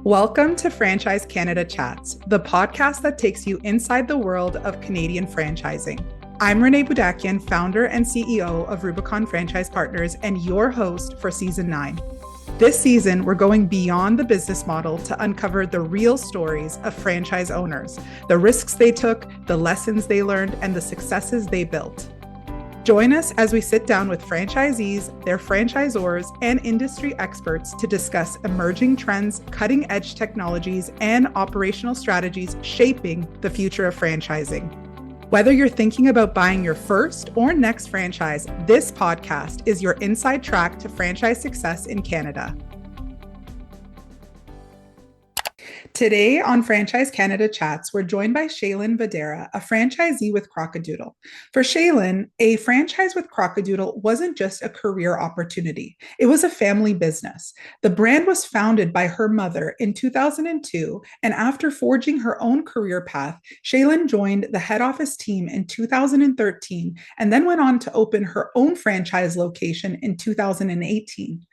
Welcome to Franchise Canada Chats, the podcast that takes you inside the world of Canadian franchising. I'm Renée Budakian, founder and CEO of Rubicon Franchise Partners, and your host for Season 9. This season, we're going beyond the business model to uncover the real stories of franchise owners, the risks they took, the lessons they learned, and the successes they built. Join us as we sit down with franchisees, their franchisors, and industry experts to discuss emerging trends, cutting-edge technologies, and operational strategies shaping the future of franchising. Whether you're thinking about buying your first or next franchise, this podcast is your inside track to franchise success in Canada. Today on Franchise Canada Chats, we're joined by Shailen Vadera, a franchisee with Crock A Doodle. For Shailen, a franchise with Crock A Doodle wasn't just a career opportunity. It was a family business. The brand was founded by her mother in 2002, and after forging her own career path, Shailen joined the head office team in 2013 and then went on to open her own franchise location in 2018.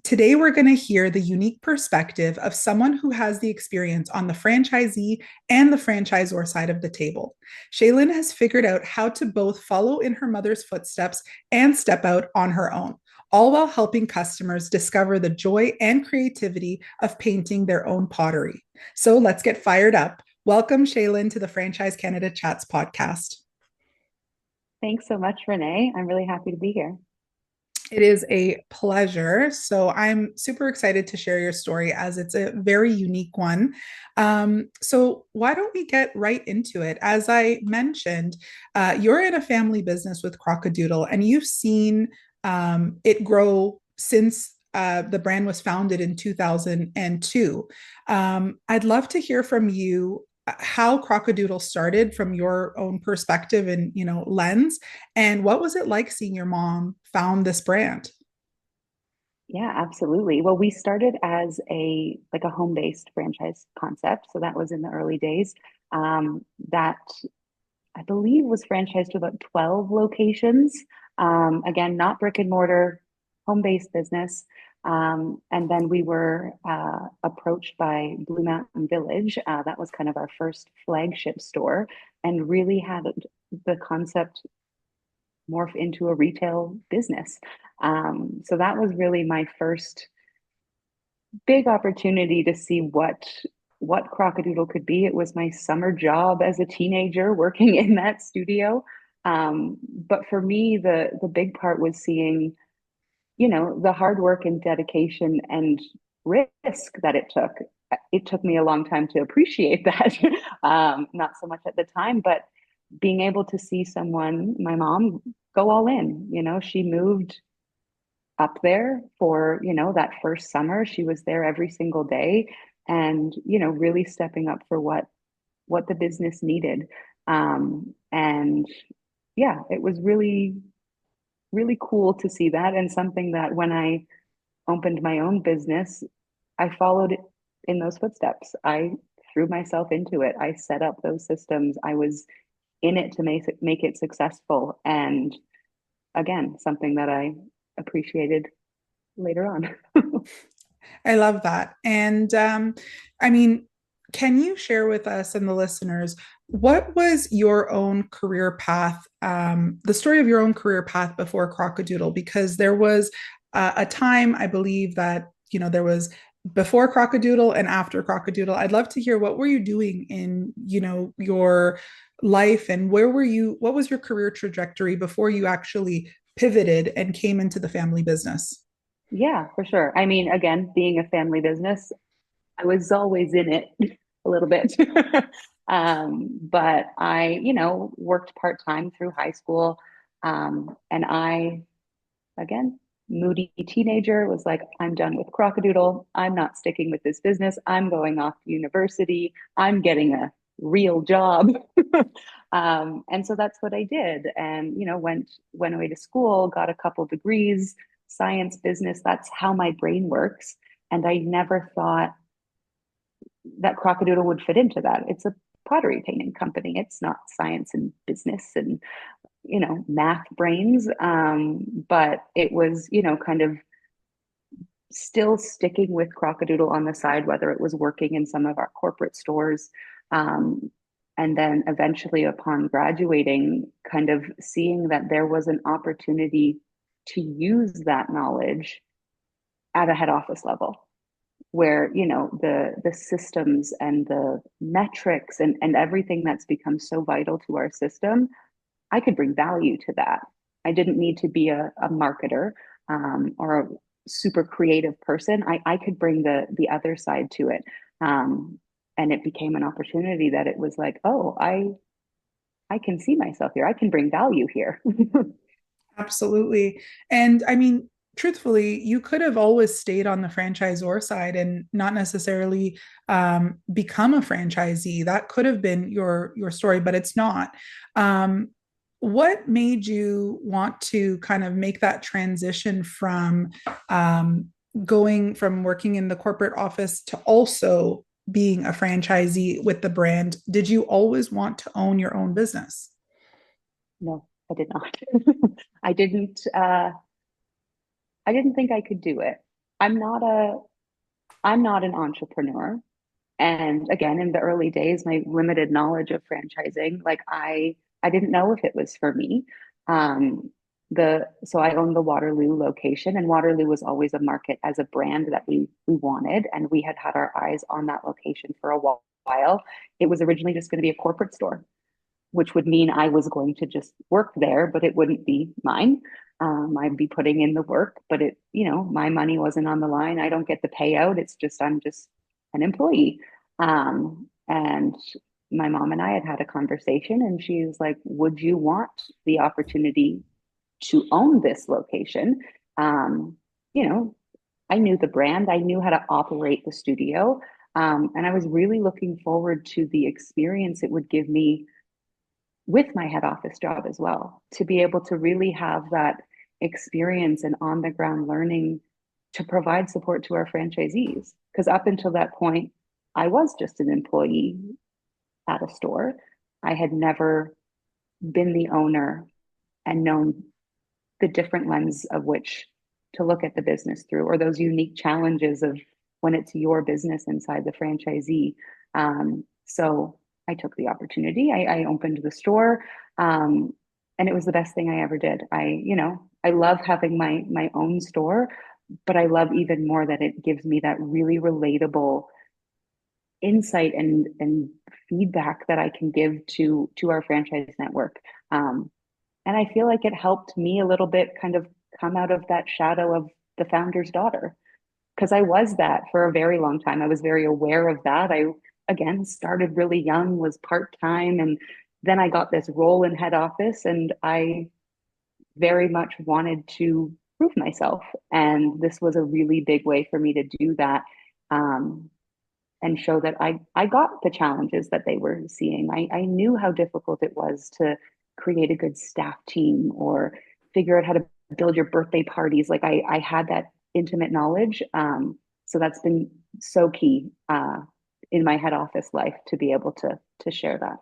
Today, we're going to hear the unique perspective of someone who has the experience on the franchisee and the franchisor side of the table. Shailen has figured out how to both follow in her mother's footsteps and step out on her own, all while helping customers discover the joy and creativity of painting their own pottery. So let's get fired up. Welcome, Shailen, to the Franchise Canada Chats podcast. Thanks so much, Renee. I'm really happy to be here. It is a pleasure. So I'm super excited to share your story as it's a very unique one. So why don't we get right into it? As I mentioned, you're in a family business with Crock A Doodle, and you've seen it grow since the brand was founded in 2002. I'd love to hear from you how Crock A Doodle started from your own perspective and lens, and what was it like seeing your mom found this brand? Yeah, absolutely. Well, we started as a home-based franchise concept, so that was in the early days. That I believe was franchised to about 12 locations. Again, not brick and mortar, home-based business. And then we were approached by Blue Mountain Village. That was kind of our first flagship store, and really had the concept morph into a retail business. So that was really my first big opportunity to see what Crock A Doodle could be. It was my summer job as a teenager working in that studio. But for me, the big part was seeing the hard work and dedication and risk that it took. It took me a long time to appreciate that. Not so much at the time, but being able to see someone, my mom, go all in. She moved up there for, that first summer. She was there every single day, and, really stepping up for what the business needed. And yeah, it was really really cool to see that, and something that when I opened my own business, I followed in those footsteps. I threw myself into it. I set up those systems. I was in it to make it successful. And again, something that I appreciated later on. I love that. And I mean, can you share with us and the listeners what was your own career path, the story of your own career path before Crock A Doodle? Because there was a time, I believe, that there was before Crock A Doodle and after Crock A Doodle. I'd love to hear, what were you doing in your life, and what was your career trajectory before you actually pivoted and came into the family business? Yeah, for sure. I mean, again, being a family business, I was always in it a little bit. But I, worked part-time through high school. And I, again, moody teenager, was like, I'm done with Crock A Doodle. I'm not sticking with this business. I'm going off to university. I'm getting a real job. And so that's what I did. And, went away to school, got a couple degrees, science, business. That's how my brain works. And I never thought that Crock A Doodle would fit into that. It's a pottery painting company. It's not science and business and math brains. But it was kind of still sticking with Crock A Doodle on the side, whether it was working in some of our corporate stores. Um, and then eventually, upon graduating, kind of seeing that there was an opportunity to use that knowledge at a head office level where the systems and the metrics and everything that's become so vital to our system, I could bring value to that. I didn't need to be a marketer or a super creative person. I could bring the other side to it. And it became an opportunity that it was like, oh, I can see myself here. I can bring value here. Absolutely. And I mean, truthfully, you could have always stayed on the franchisor side and not necessarily become a franchisee. That could have been your story, but it's not. Um, what made you want to kind of make that transition from um, going from working in the corporate office to also being a franchisee with the brand? Did you always want to own your own business? No, I did not. I didn't. I didn't think I could do it. I'm not a. I'm not an entrepreneur. And again, in the early days, my limited knowledge of franchising, like I didn't know if it was for me. Um, the so I owned the Waterloo location, and Waterloo was always a market as a brand that we wanted, and we had had our eyes on that location for a while. It was originally just going to be a corporate store, which would mean I was going to just work there, but it wouldn't be mine. I'd be putting in the work, but my money wasn't on the line. I don't get the payout. It's just, I'm just an employee. And my mom and I had had a conversation, and she was like, would you want the opportunity to own this location? Um, you know, I knew the brand, I knew how to operate the studio. And I was really looking forward to the experience it would give me with my head office job as well, to be able to really have that experience and on the ground learning to provide support to our franchisees. Because up until that point, I was just an employee at a store. I had never been the owner and known the different lens of which to look at the business through, or those unique challenges of when it's your business inside the franchisee. So I took the opportunity. I opened the store, and it was the best thing I ever did. I love having my own store, but I love even more that it gives me that really relatable insight and feedback that I can give to our franchise network. And I feel like it helped me a little bit kind of come out of that shadow of the founder's daughter, because I was that for a very long time. I was very aware of that. I, again, started really young, was part time, and then I got this role in head office, and I very much wanted to prove myself. And this was a really big way for me to do that. Um, and show that I got the challenges that they were seeing. I knew how difficult it was to create a good staff team or figure out how to build your birthday parties. Like I had that intimate knowledge. So that's been so key in my head office life to be able to share that.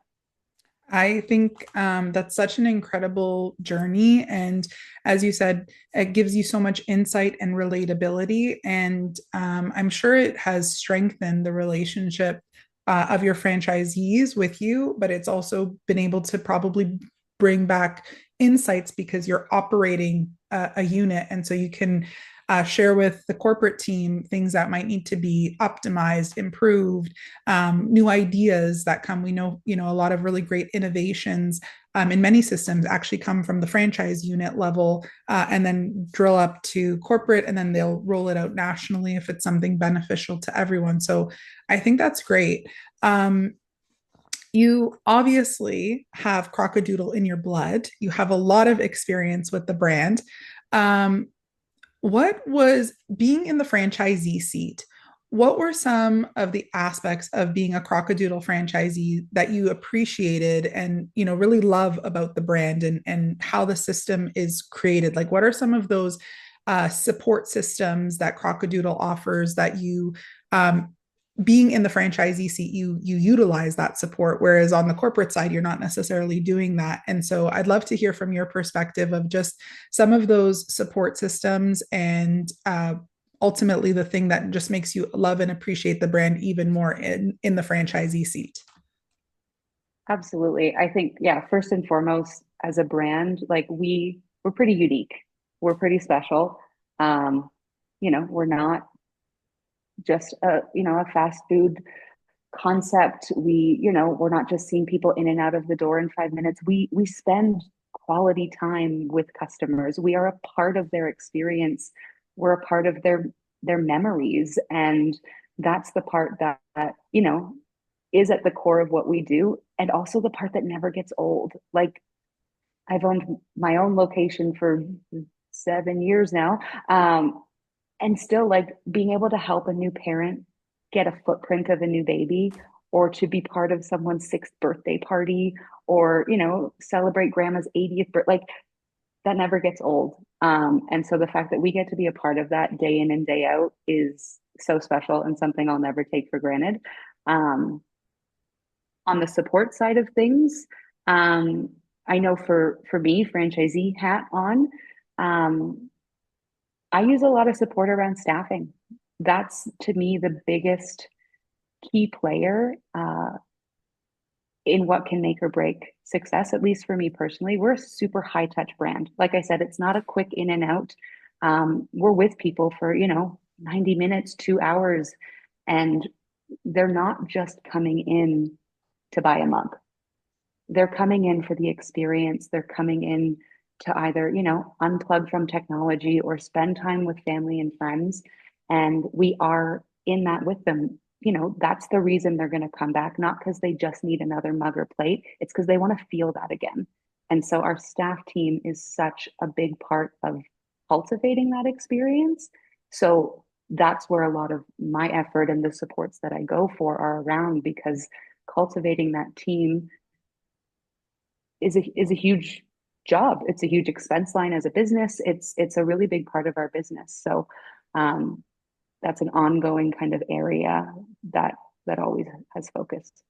I think that's such an incredible journey. And as you said, it gives you so much insight and relatability. And I'm sure it has strengthened the relationship of your franchisees with you, but it's also been able to probably bring back insights because you're operating a unit. And so you can share with the corporate team things that might need to be optimized, improved, new ideas that come. We know, a lot of really great innovations in many systems actually come from the franchise unit level and then drill up to corporate, and then they'll roll it out nationally if it's something beneficial to everyone. So I think that's great. You obviously have Crock A Doodle in your blood. You have a lot of experience with the brand. Um, what was being in the franchisee seat? What were some of the aspects of being a Crock A Doodle franchisee that you appreciated and really love about the brand and how the system is created? Like, what are some of those support systems that Crock A Doodle offers that you being in the franchisee seat, you utilize that support, whereas on the corporate side, you're not necessarily doing that. And so I'd love to hear from your perspective of just some of those support systems and ultimately the thing that just makes you love and appreciate the brand even more in the franchisee seat. Absolutely. I think, yeah, first and foremost, as a brand, like we're pretty unique. We're pretty special. Um, we're not just a fast food concept. We're not just seeing people in and out of the door in 5 minutes. We spend quality time with customers. We are a part of their experience. We're a part of their memories. And that's the part that is at the core of what we do. And also the part that never gets old. Like I've owned my own location for 7 years now. And still like being able to help a new parent get a footprint of a new baby, or to be part of someone's sixth birthday party, or celebrate grandma's 80th birthday, like that never gets old. And so the fact that we get to be a part of that day in and day out is so special and something I'll never take for granted. um, on the support side of things, um, I know for me, franchisee hat on, um, I use a lot of support around staffing. That's to me the biggest key player in what can make or break success, at least for me personally. We're a super high touch brand. Like I said, it's not a quick in and out. We're with people for, 90 minutes, 2 hours, and they're not just coming in to buy a mug. They're coming in for the experience. They're coming in to either, unplug from technology or spend time with family and friends. And we are in that with them. That's the reason they're going to come back, not because they just need another mug or plate. It's because they want to feel that again. And so our staff team is such a big part of cultivating that experience. So that's where a lot of my effort and the supports that I go for are around, because cultivating that team is a huge job. It's a huge expense line as a business. It's a really big part of our business. So um, that's an ongoing kind of area that always has focused.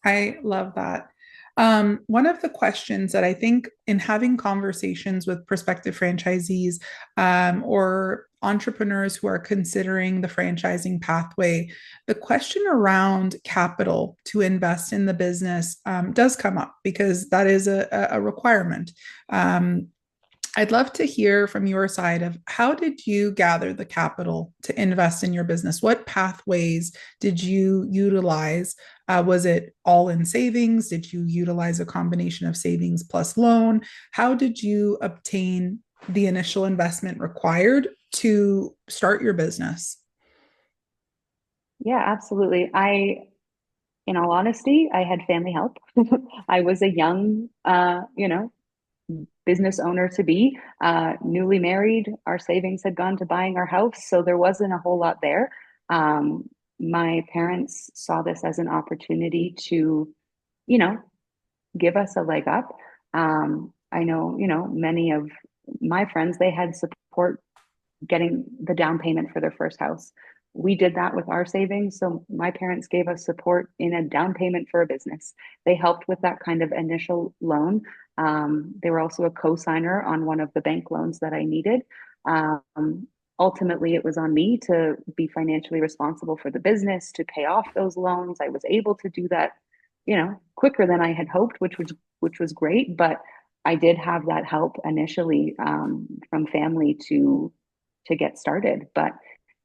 I love that. One of the questions that I think in having conversations with prospective franchisees or entrepreneurs who are considering the franchising pathway, the question around capital to invest in the business does come up because that is a requirement. Um, I'd love to hear from your side of how did you gather the capital to invest in your business? What pathways did you utilize? Was it all in savings? Did you utilize a combination of savings plus loan? How did you obtain the initial investment required to start your business? Yeah, absolutely. In all honesty, I had family help. I was a young, business owner to be, newly married. Our savings had gone to buying our house, so there wasn't a whole lot there. Um, my parents saw this as an opportunity to, you know, give us a leg up. I know, many of my friends, they had support getting the down payment for their first house. We did that with our savings. So my parents gave us support in a down payment for a business. They helped with that kind of initial loan. They were also a co-signer on one of the bank loans that I needed. Ultimately, it was on me to be financially responsible for the business, to pay off those loans. I was able to do that, quicker than I had hoped, which was great. But I did have that help initially from family to get started. But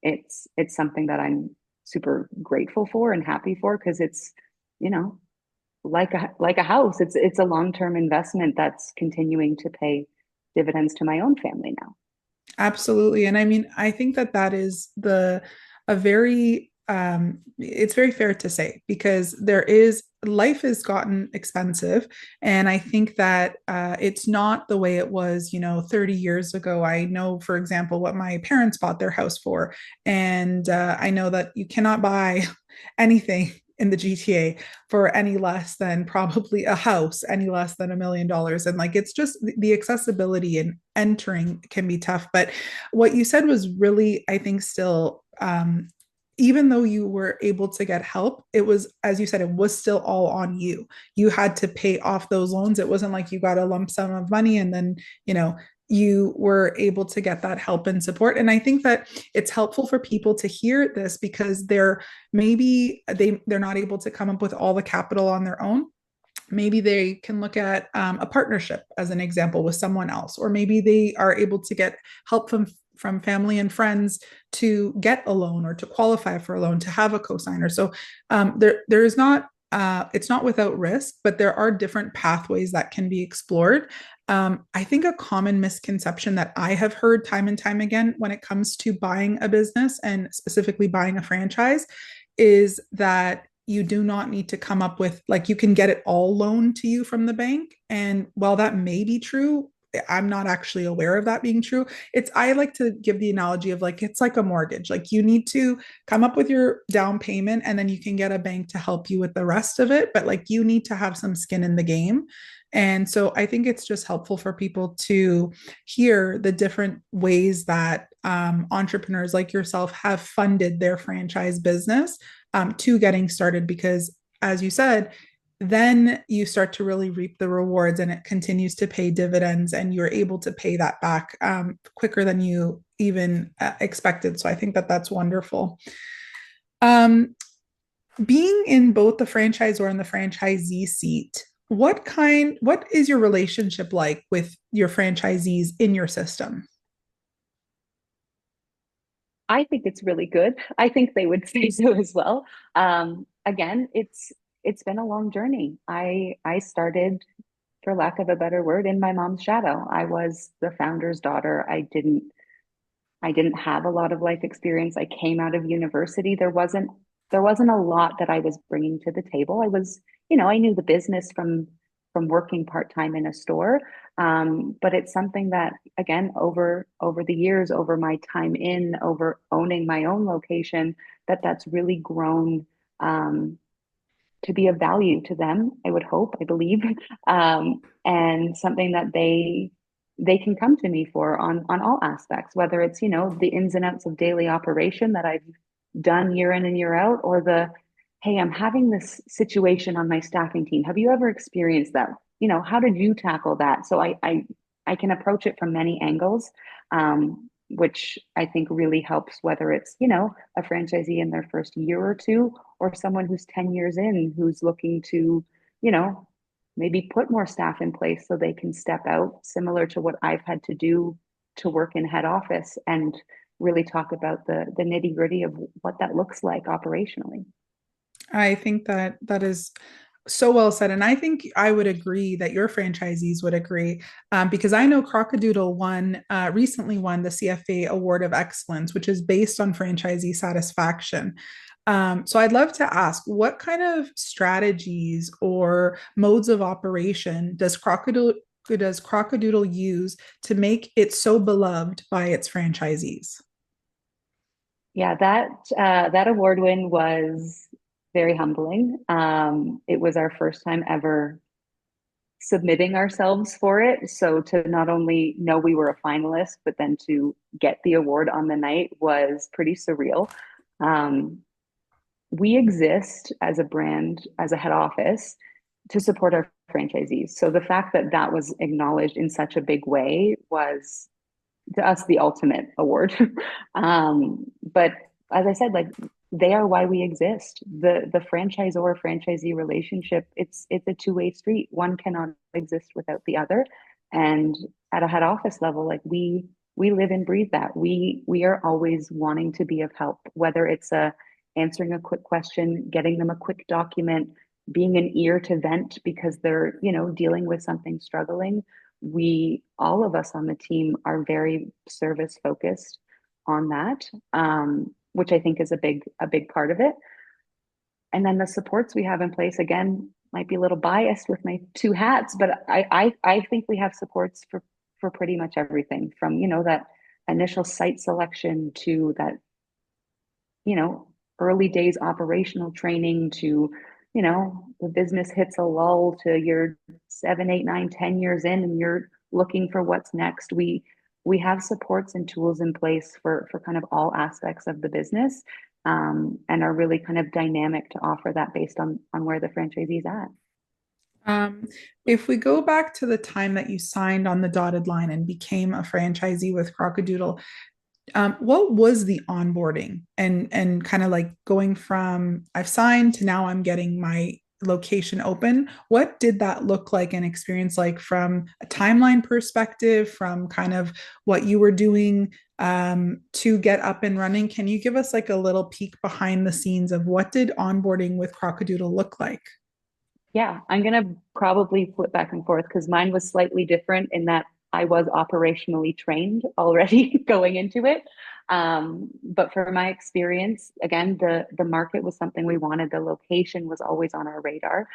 it's something that I'm super grateful for and happy for, because it's, you know, like a house. It's a long-term investment that's continuing to pay dividends to my own family now. Absolutely. And I mean, I think that that is a very, it's very fair to say because life has gotten expensive. And I think that it's not the way it was, 30 years ago. I know, for example, what my parents bought their house for. And I know that you cannot buy anything in the GTA for any less than probably a house, any less than $1 million. And like, it's just the accessibility and entering can be tough. But what you said was really, I think, still, even though you were able to get help, it was, as you said, it was still all on you. You had to pay off those loans. It wasn't like you got a lump sum of money and then, you were able to get that help and support. And I think that it's helpful for people to hear this because they're not able to come up with all the capital on their own. Maybe they can look at a partnership as an example with someone else, or maybe they are able to get help from family and friends to get a loan or to qualify for a loan to have a cosigner. So there is not it's not without risk, but there are different pathways that can be explored. I think a common misconception that I have heard time and time again when it comes to buying a business and specifically buying a franchise is that you do not need to come up with, like, you can get it all loaned to you from the bank. And while that may be true, I'm not actually aware of that being true. I like to give the analogy of, like, it's like a mortgage. Like, you need to come up with your down payment and then you can get a bank to help you with the rest of it. But like, you need to have some skin in the game. And so I think it's just helpful for people to hear the different ways that entrepreneurs like yourself have funded their franchise business to getting started. Because, as you said, then you start to really reap the rewards and it continues to pay dividends and you're able to pay that back quicker than you even expected. So I think that that's wonderful. Um, Being in both the franchisor and the franchisee seat, what is your relationship like with your franchisees in your system? I think it's really good. I think they would say so as well. Again, it's been a long journey. I started, for lack of a better word, in my mom's shadow. I was the founder's daughter. I didn't have a lot of life experience. I came out of university. There wasn't a lot that I was bringing to the table. I was, I knew the business from working part-time in a store. But it's something that, again, over the years, over my time over owning my own location, that's really grown to be of value to them, I would hope, I believe, and something that they can come to me for on all aspects, whether it's, the ins and outs of daily operation that I've done year in and year out, or hey, I'm having this situation on my staffing team. Have you ever experienced that? How did you tackle that? So I can approach it from many angles, which I think really helps, whether it's, a franchisee in their first year or two, or someone who's 10 years in, who's looking to, you know, maybe put more staff in place so they can step out, similar to what I've had to do to work in head office, and really talk about the nitty gritty of what that looks like operationally. I think that that is so well said. And I think I would agree that your franchisees would agree, because I know Crock A Doodle recently won the CFA Award of Excellence, which is based on franchisee satisfaction. So I'd love to ask, what kind of strategies or modes of operation does Crock A Doodle use to make it so beloved by its franchisees? Yeah, that award win was very humbling. It was our first time ever submitting ourselves for it. So to not only know we were a finalist, but then to get the award on the night was pretty surreal. Um, we exist as a brand, as a head office, to support our franchisees. So the fact that that was acknowledged in such a big way was, to us, the ultimate award. But as I said, like, they are why we exist. The franchisor franchisee relationship, it's a two-way street. One cannot exist without the other. And at a head office level, like, we live and breathe that. We are always wanting to be of help, whether it's answering a quick question, getting them a quick document, being an ear to vent because they're, dealing with something struggling. All of us on the team are very service focused on that, which I think is a big part of it. And then the supports we have in place, again, might be a little biased with my two hats, but I think we have supports for pretty much everything, from, that initial site selection to that, early days operational training, to, the business hits a lull, to your 7, 8, 9, 10 years in and you're looking for what's next. We have supports and tools in place for kind of all aspects of the business, and are really kind of dynamic to offer that based on where the franchisee's at. Um, if we go back to the time that you signed on the dotted line and became a franchisee with Crock A Doodle, what was the onboarding and kind of like going from I've signed to now I'm getting my location open? What did that look like and experience like from a timeline perspective, from kind of what you were doing to get up and running? Can you give us like a little peek behind the scenes of what did onboarding with Crock A Doodle look like? Yeah, I'm gonna probably flip back and forth because mine was slightly different in that I was operationally trained already going into it. But for my experience, again, the market was something we wanted. The location was always on our radar.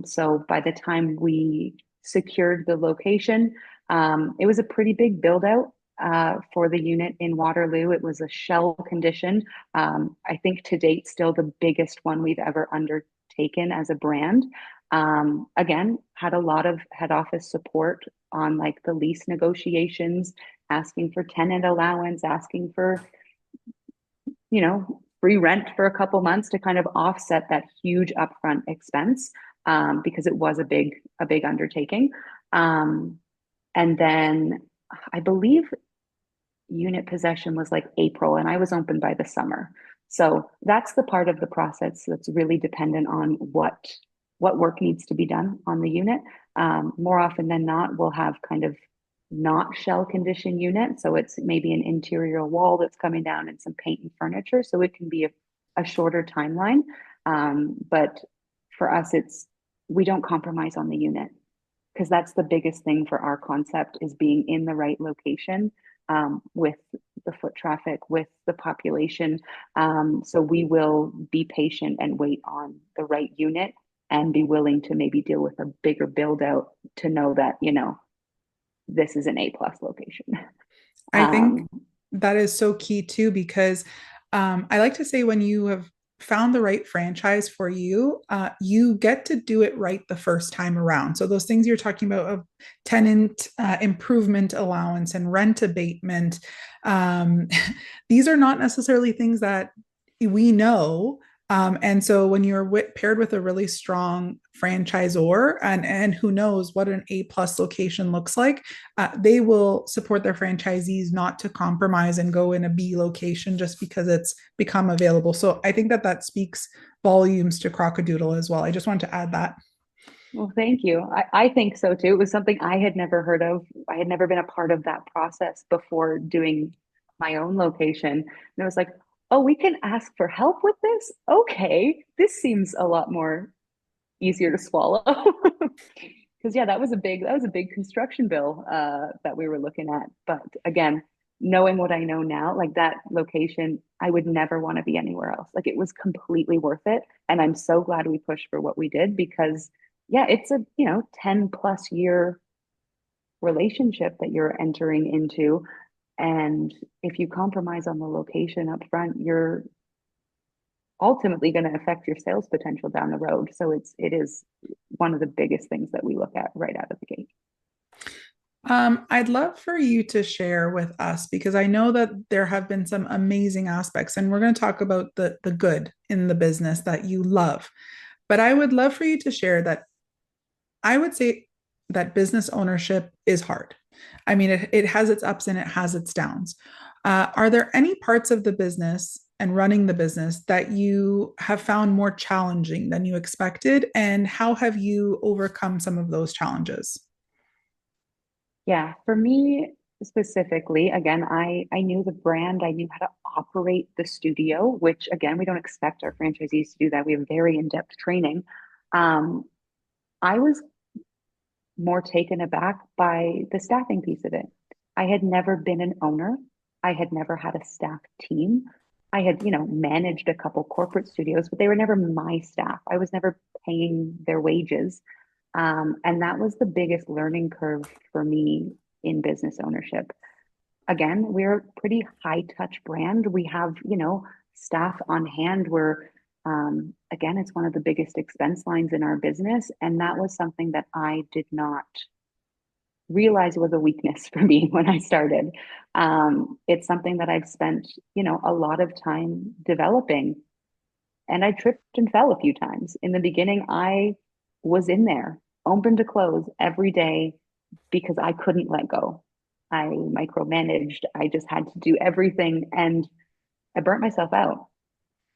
So by the time we secured the location, it was a pretty big build out for the unit in Waterloo. It was a shell condition. I think to date, still the biggest one we've ever undertaken as a brand. Again, had a lot of head office support on like the lease negotiations, asking for tenant allowance, asking for, free rent for a couple months to kind of offset that huge upfront expense, because it was a big undertaking. Um, and then I believe unit possession was like April, and I was open by the summer. So that's the part of the process that's really dependent on what work needs to be done on the unit. More often than not, we'll have kind of not shell condition unit. So it's maybe an interior wall that's coming down and some paint and furniture. So it can be a shorter timeline. But for us, we don't compromise on the unit because that's the biggest thing for our concept is being in the right location, with the foot traffic, with the population. So we will be patient and wait on the right unit and be willing to maybe deal with a bigger build out to know that, this is an A plus location. I think Um, that is so key too, because I like to say when you have found the right franchise for you, you get to do it right the first time around. So those things you're talking about of tenant improvement allowance and rent abatement, um, these are not necessarily things that we know. And so when you're paired with a really strong franchisor and who knows what an A plus location looks like, they will support their franchisees not to compromise and go in a B location just because it's become available. So I think that that speaks volumes to Crock A Doodle as well. I just wanted to add that. well, thank you. I think so too. It was something I had never heard of. I had never been a part of that process before doing my own location. And I was like, oh, we can ask for help with this? Okay, this seems a lot more easier to swallow. Because yeah, that was a big construction bill that we were looking at. But again, knowing what I know now, like that location, I would never want to be anywhere else. Like it was completely worth it. And I'm so glad we pushed for what we did because yeah, it's a 10 plus year relationship that you're entering into. And if you compromise on the location up front, you're ultimately going to affect your sales potential down the road. So it is one of the biggest things that we look at right out of the gate. I'd love for you to share with us because I know that there have been some amazing aspects, and we're going to talk about the good in the business that you love. But I would love for you to share that I would say that business ownership is hard. I mean, it has its ups and it has its downs. Are there any parts of the business and running the business that you have found more challenging than you expected? And how have you overcome some of those challenges? Yeah, for me specifically, again, I knew the brand, I knew how to operate the studio, which again, we don't expect our franchisees to do that. We have very in-depth training. Um, I was more taken aback by the staffing piece of it. I had never been an owner. I had never had a staff team. I had, managed a couple corporate studios, but they were never my staff. I was never paying their wages. And that was the biggest learning curve for me in business ownership. Again, we're a pretty high touch brand. We have, staff on hand. Again, it's one of the biggest expense lines in our business. And that was something that I did not realize was a weakness for me when I started. It's something that I've spent, a lot of time developing, and I tripped and fell a few times. In the beginning, I was in there open to close every day because I couldn't let go. I micromanaged. I just had to do everything and I burnt myself out.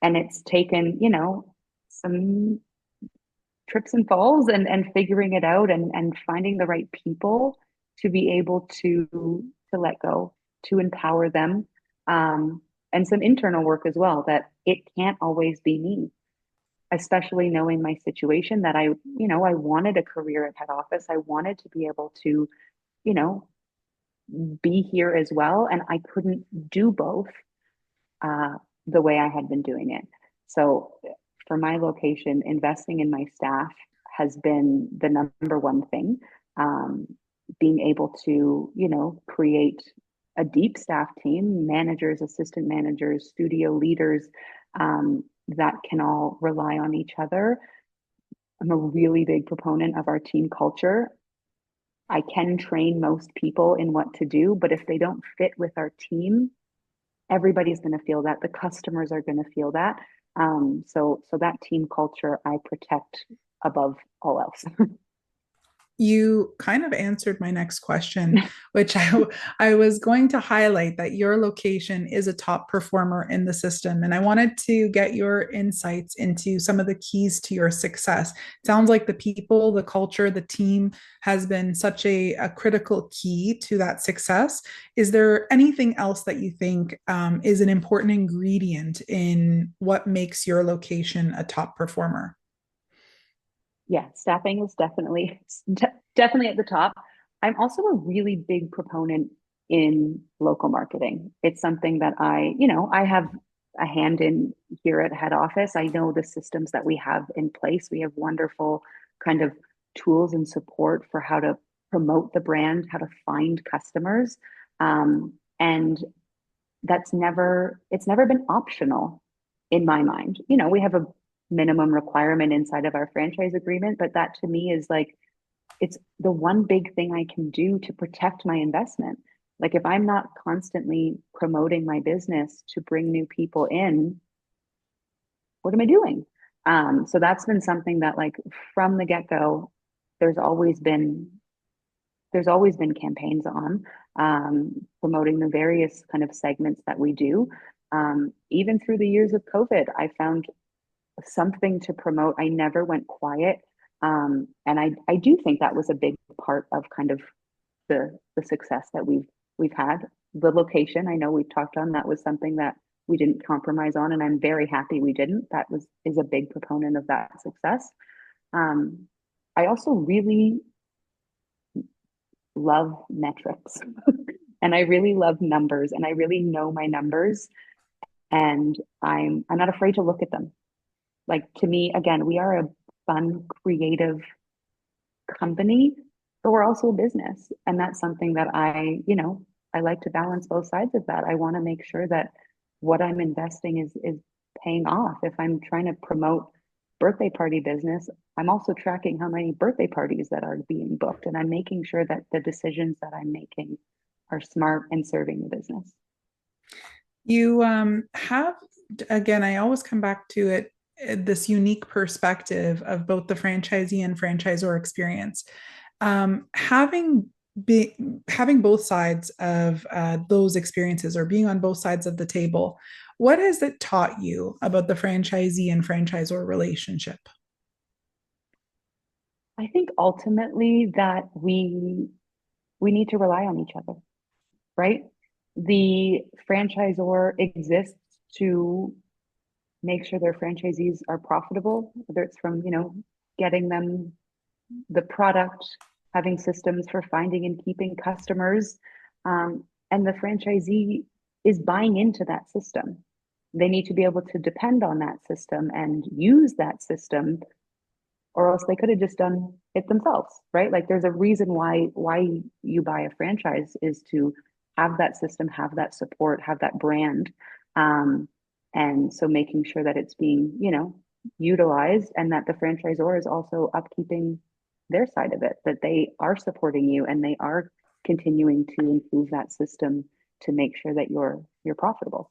And it's taken, some trips and falls and figuring it out and finding the right people to be able to let go, to empower them. And some internal work as well, that it can't always be me, especially knowing my situation that I wanted a career at head office. I wanted to be able to, you know, be here as well. And I couldn't do both uh, the way I had been doing it. So for my location, investing in my staff has been the number one thing. Um, Being able to, create a deep staff team, managers, assistant managers, studio leaders, that can all rely on each other. I'm a really big proponent of our team culture. I can train most people in what to do, but if they don't fit with our team, everybody's going to feel that. The customers are going to feel that. So that team culture I protect above all else. You kind of answered my next question, which I was going to highlight that your location is a top performer in the system. And I wanted to get your insights into some of the keys to your success. It sounds like the people, the culture, the team has been such a critical key to that success. Is there anything else that you think is an important ingredient in what makes your location a top performer? Yeah, staffing is definitely at the top. I'm also a really big proponent in local marketing. It's something that I have a hand in here at head office. I know the systems that we have in place. We have wonderful kind of tools and support for how to promote the brand, how to find customers. And it's never been optional in my mind. We have a minimum requirement inside of our franchise agreement, but that to me is like it's the one big thing I can do to protect my investment. Like if I'm not constantly promoting my business to bring new people in, what am I doing? So that's been something that like from the get-go, there's always been there's always been campaigns on promoting the various kind of segments that we do. Even through the years of COVID, I found something to promote. I never went quiet. And I do think that was a big part of kind of the success that we've had. The location, I know we've talked on, that was something that we didn't compromise on, and I'm very happy we didn't. That was is a big proponent of that success. Um, I also really love metrics and I really love numbers and I really know my numbers and I'm not afraid to look at them. Like to me, again, we are a fun, creative company, but we're also a business. And that's something that I like to balance both sides of that. I want to make sure that what I'm investing is paying off. If I'm trying to promote birthday party business, I'm also tracking how many birthday parties that are being booked. And I'm making sure that the decisions that I'm making are smart and serving the business. You have, again, I always come back to it, this unique perspective of both the franchisee and franchisor experience. Having be, having both sides of those experiences or being on both sides of the table, what has it taught you about the franchisee and franchisor relationship? I think ultimately that we need to rely on each other, right? The franchisor exists to make sure their franchisees are profitable, whether it's from, getting them the product, having systems for finding and keeping customers. And the franchisee is buying into that system. They need to be able to depend on that system and use that system, or else they could have just done it themselves, right? Like there's a reason why you buy a franchise is to have that system, have that support, have that brand. Um, and so making sure that it's being, utilized and that the franchisor is also upkeeping their side of it, that they are supporting you and they are continuing to improve that system to make sure that you're profitable.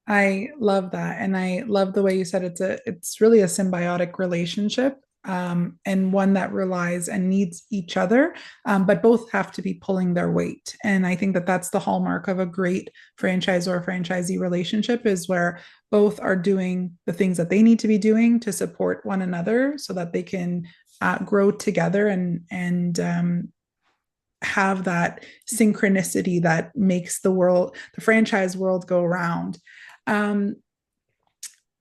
I love that. And I love the way you said it's really a symbiotic relationship. and one that relies and needs each other, but both have to be pulling their weight. And I think that that's the hallmark of a great franchisor franchisee relationship, is where both are doing the things that they need to be doing to support one another so that they can grow together and have that synchronicity that makes the franchise world go around. Um,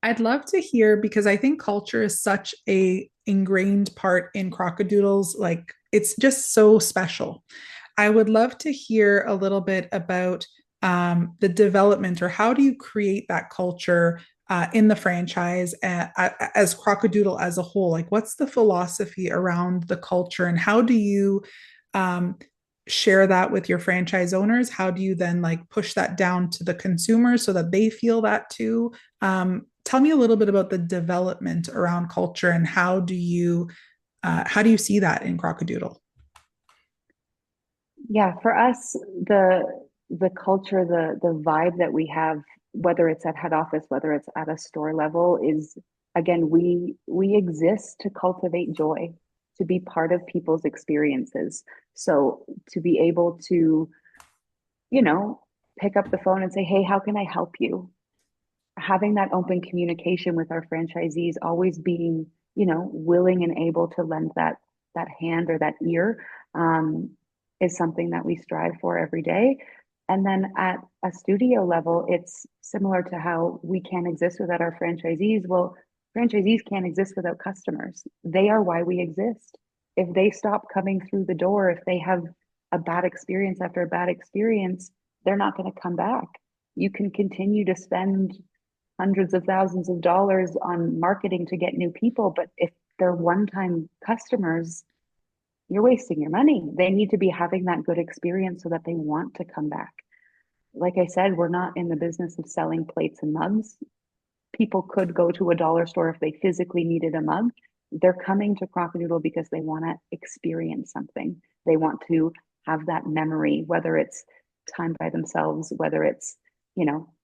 I'd love to hear, because I think culture is such a ingrained part in Crock A Doodles. Like, it's just so special. I would love to hear a little bit about the development, or how do you create that culture in the franchise as Crock A Doodle as a whole? Like, what's the philosophy around the culture, and how do you um, share that with your franchise owners? How do you then like push that down to the consumer so that they feel that too? Tell me a little bit about the development around culture, and how do you see that in Crock A Doodle? Yeah, for us, the culture, the vibe that we have, whether it's at head office, whether it's at a store level, is again, we exist to cultivate joy, to be part of people's experiences. So to be able to, you know, pick up the phone and say, "Hey, how can I help you?" Having that open communication with our franchisees, always being, willing and able to lend that hand or that ear, is something that we strive for every day. And then at a studio level, it's similar to how we can't exist without our franchisees. Well, franchisees can't exist without customers. They are why we exist. If they stop coming through the door, if they have a bad experience after a bad experience, they're not going to come back. You can continue to spend hundreds of thousands of dollars on marketing to get new people, but if they're one-time customers, you're wasting your money. They need to be having that good experience so that they want to come back. Like I said, we're not in the business of selling plates and mugs. People could go to a dollar store if they physically needed a mug. They're coming to Crock A Doodle because they want to experience something. They want to have that memory, whether it's time by themselves, whether it's,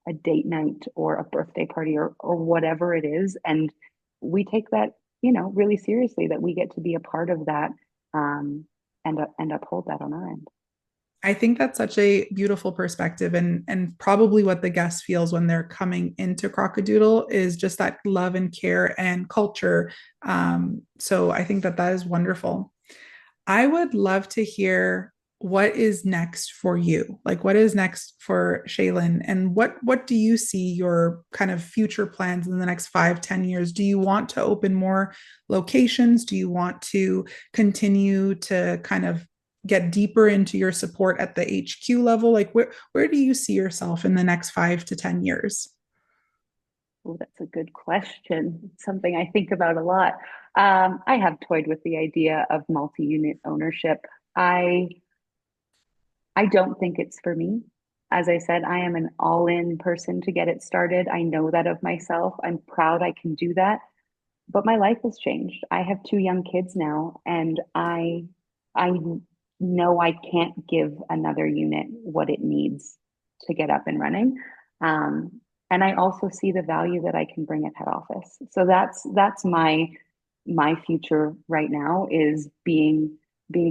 a date night or a birthday party or whatever it is. And we take that, really seriously, that we get to be a part of that, and uphold that on our end. I think that's such a beautiful perspective, and probably what the guest feels when they're coming into Crock A Doodle is just that love and care and culture. So I think that that is wonderful. I would love to hear what is next for you. Like, what is next for Shailen, and what do you see your kind of future plans in the next 5, 10 years? Do you want to open more locations? Do you want to continue to kind of get deeper into your support at the HQ level? Like, where do you see yourself in the next 5 to 10 years? Oh, that's a good question. It's something I think about a lot. I have toyed with the idea of multi-unit ownership. I I don't think it's for me. As I said, I am an all-in person to get it started. I know that of myself. I'm proud I can do that. But my life has changed. I have two young kids now, and I know I can't give another unit what it needs to get up and running. And I also see the value that I can bring at head office. So that's my future right now, is being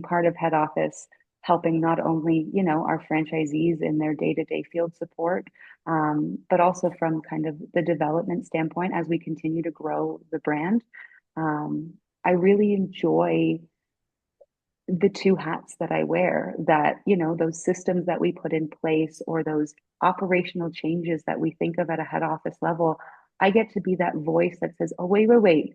part of head office, helping not only, our franchisees in their day-to-day field support, but also from kind of the development standpoint as we continue to grow the brand. Um, I really enjoy the two hats that I wear, that, those systems that we put in place, or those operational changes that we think of at a head office level. I get to be that voice that says, oh, wait, wait, wait.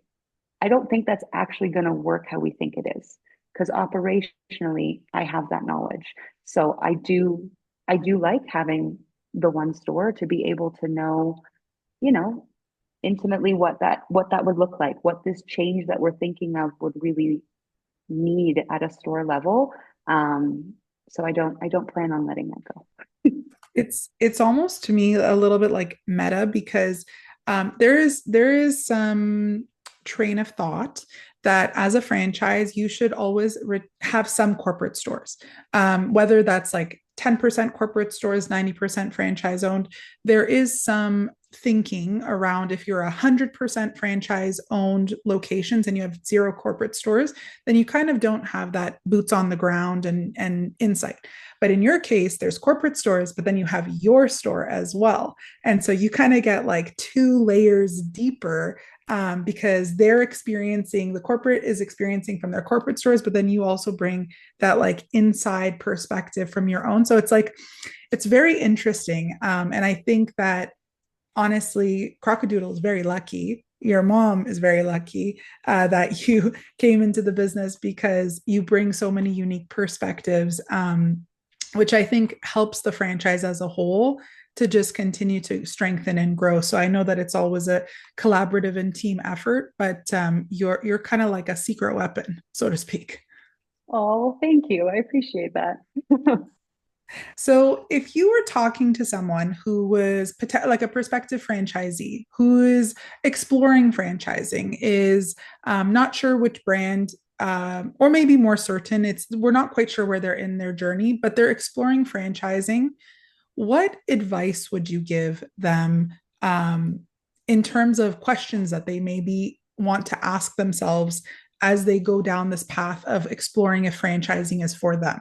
I don't think that's actually going to work how we think it is, because operationally I have that knowledge. So I do like having the one store to be able to know, you know, intimately what that would look like, what this change that we're thinking of would really need at a store level. Um, so I don't plan on letting that go. It's almost to me a little bit like meta, because there is some train of thought that as a franchise you should always have some corporate stores, whether that's like 10% corporate stores, 90% franchise owned. There is some thinking around if you're 100% franchise owned locations and you have zero corporate stores, then you kind of don't have that boots on the ground and insight. But in your case, there's corporate stores, but then you have your store as well. And so you kind of get like two layers deeper, because they're experiencing, the corporate is experiencing from their corporate stores, but then you also bring that like inside perspective from your own. So it's like, it's very interesting. And I think that honestly, Crock A Doodle is very lucky. Your mom is very lucky that you came into the business because you bring so many unique perspectives, which I think helps the franchise as a whole to just continue to strengthen and grow. So I know that it's always a collaborative and team effort, but you're kind of like a secret weapon, so to speak. Oh, thank you. I appreciate that. So, if you were talking to someone who was like a prospective franchisee who is exploring franchising, is not sure which brand, or maybe more certain, it's we're not quite sure where they're in their journey, but they're exploring franchising. What advice would you give them in terms of questions that they maybe want to ask themselves as they go down this path of exploring if franchising is for them?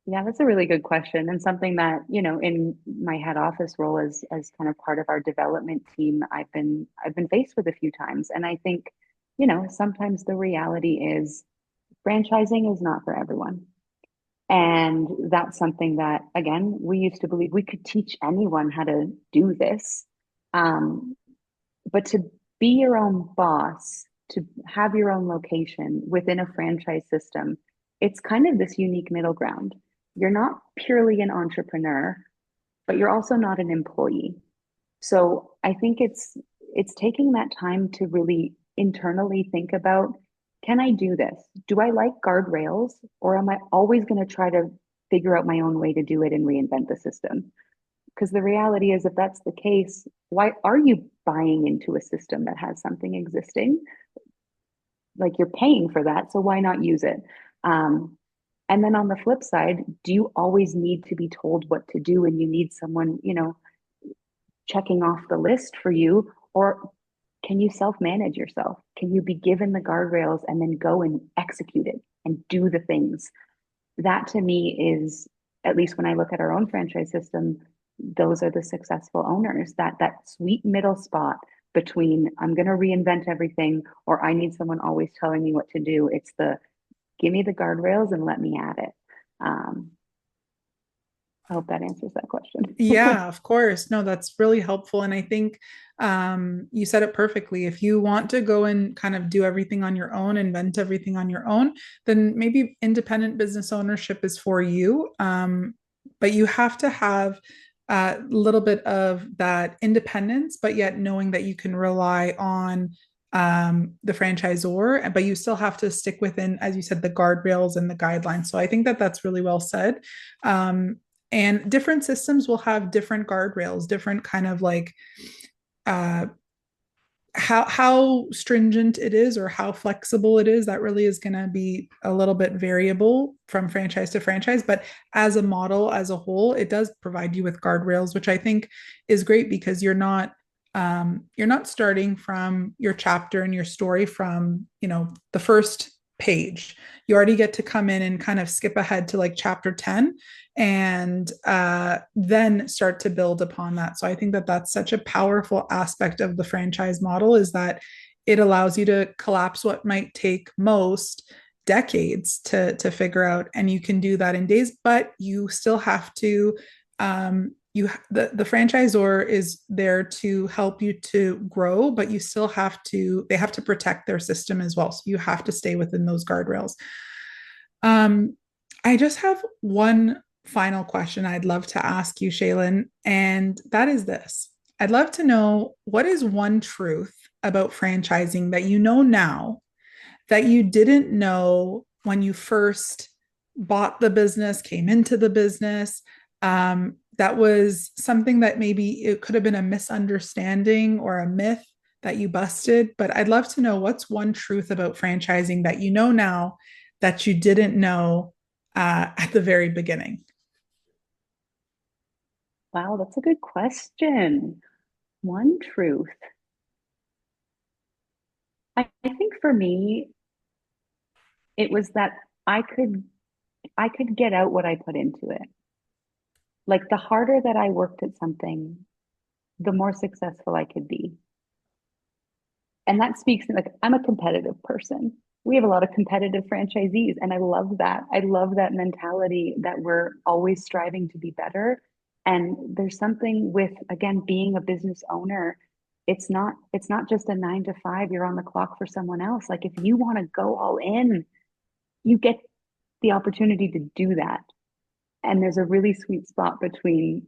Yeah, that's a really good question, and something that, in my head office role as kind of part of our development team, I've been faced with a few times. And I think, sometimes the reality is franchising is not for everyone. And that's something that, again, we used to believe we could teach anyone how to do this. Um, but to be your own boss, to have your own location within a franchise system, it's kind of this unique middle ground. You're not purely an entrepreneur, but you're also not an employee. So I think it's taking that time to really internally think about, can I do this? Do I like guardrails, or am I always going to try to figure out my own way to do it and reinvent the system? Because the reality is, if that's the case, why are you buying into a system that has something existing? Like, you're paying for that, so why not use it? And then on the flip side, do you always need to be told what to do and you need someone, checking off the list for you? Or can you self-manage yourself? Can you be given the guardrails and then go and execute it and do the things? That to me is, at least when I look at our own franchise system, those are the successful owners. That sweet middle spot between I'm going to reinvent everything or I need someone always telling me what to do. It's the give me the guardrails and let me at it. Um, I hope that answers that question. Yeah, of course. No, that's really helpful. And I think you said it perfectly. If you want to go and kind of do everything on your own, invent everything on your own, then maybe independent business ownership is for you. But you have to have a little bit of that independence, but yet knowing that you can rely on the franchisor, but you still have to stick within, as you said, the guardrails and the guidelines. So I think that that's really well said. Um, and different systems will have different guardrails, different kind of like uh, how stringent it is or how flexible it is. That really is going to be a little bit variable from franchise to franchise. But as a model, as a whole, it does provide you with guardrails, which I think is great because you're not starting from your chapter and your story from the first page. You already get to come in and kind of skip ahead to like chapter 10 and then start to build upon that. So I think that that's such a powerful aspect of the franchise model, is that it allows you to collapse what might take most decades to figure out, and you can do that in days, but you still have to the franchisor is there to help you to grow, but you still have to they have to protect their system as well, so you have to stay within those guardrails. um I just have one final question I'd love to ask you, Shailen, and that is this. I'd love to know, what is one truth about franchising that you know now that you didn't know when you first bought the business, came into the business? That was something that maybe it could have been a misunderstanding or a myth that you busted. But I'd love to know, what's one truth about franchising that you know now that you didn't know at the very beginning? Wow, that's a good question. One truth. I think for me, it was that I could I could get out what I put into it. Like the harder that I worked at something, the more successful I could be. And that speaks like I'm a competitive person. We have a lot of competitive franchisees, and I love that. I love that mentality that we're always striving to be better. And there's something with, again, being a business owner. It's not just a 9 to 5, you're on the clock for someone else. Like if you want to go all in, you get the opportunity to do that. And there's a really sweet spot between,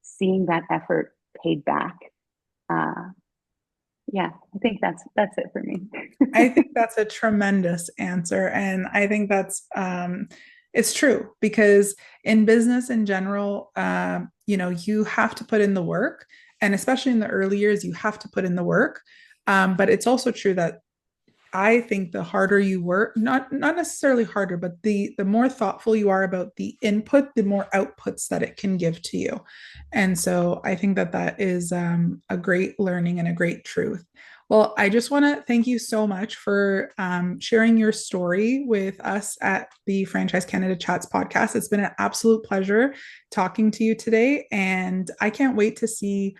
seeing that effort paid back. Uh, yeah, I think that's it for me. I think that's a tremendous answer. And I think that's, it's true because in business in general, you have to put in the work. And especially in the early years, you have to put in the work. But it's also true that I think the harder you work, not necessarily harder, but the more thoughtful you are about the input, the more outputs that it can give to you. And so I think that that is a great learning and a great truth. Well, I just want to thank you so much for sharing your story with us at the Franchise Canada Chats podcast. It's been an absolute pleasure talking to you today, and I can't wait to see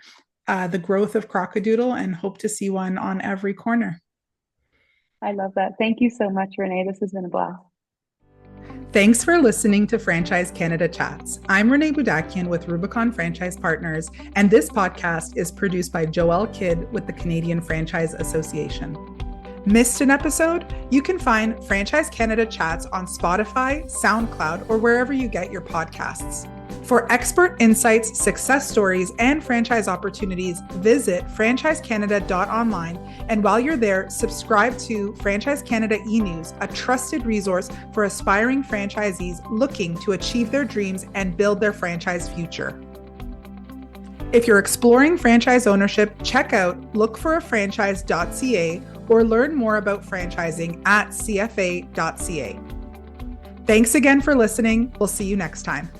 the growth of Crock A Doodle and hope to see one on every corner. I love that. Thank you so much, Renee. This has been a blast. Thanks for listening to Franchise Canada Chats. I'm Renée Budakian with Rubicon Franchise Partners, and this podcast is produced by Joelle Kidd with the Canadian Franchise Association. Missed an episode? You can find Franchise Canada Chats on Spotify, SoundCloud, or wherever you get your podcasts. For expert insights, success stories, and franchise opportunities, visit franchisecanada.online. And while you're there, subscribe to Franchise Canada e-News, a trusted resource for aspiring franchisees looking to achieve their dreams and build their franchise future. If you're exploring franchise ownership, check out lookforafranchise.ca or learn more about franchising at cfa.ca. Thanks again for listening. We'll see you next time.